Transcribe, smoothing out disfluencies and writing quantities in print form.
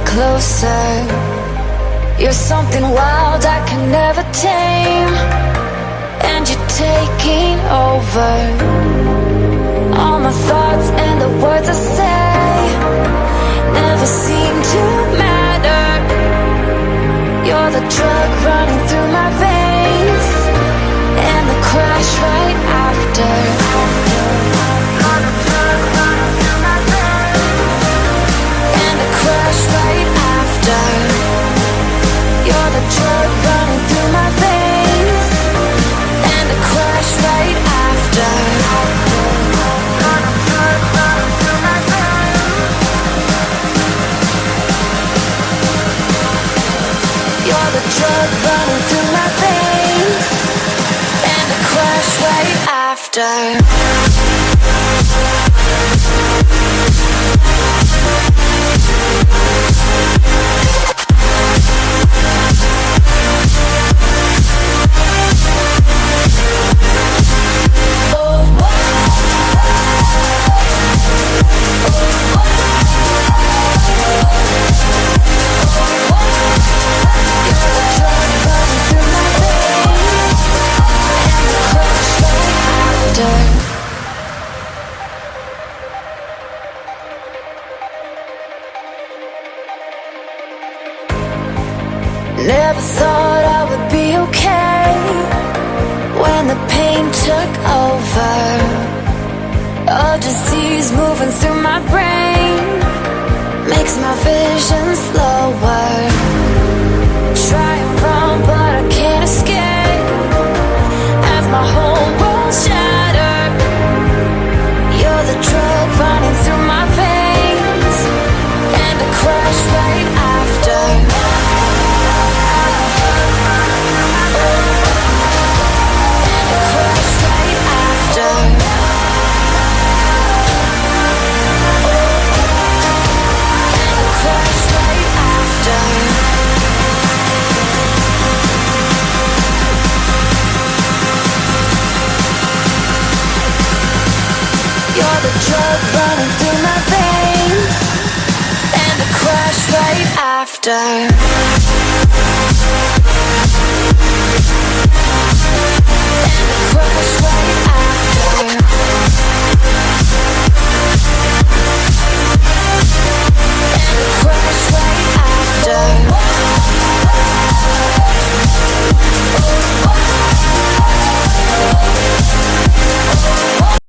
closer. You're something wild I can never tame, and you're taking over all my thoughts and the words I say never seem to matter. You're the drug running through my veins, and the crash right after. You're the drug running through my veins, and the crash right after. You're the drug running through my veins, and the crash right after. You're the drug running through my veins. You're the drug running through my veins, and the crash right after. Never thought I would be okay when the pain took over. A disease moving through my brain makes my vision slower. Try and run, but I can't escape as my whole world shattered. You're the drug running through my veins, and the crash right after. You're the drug running through my veins, and the crash right after.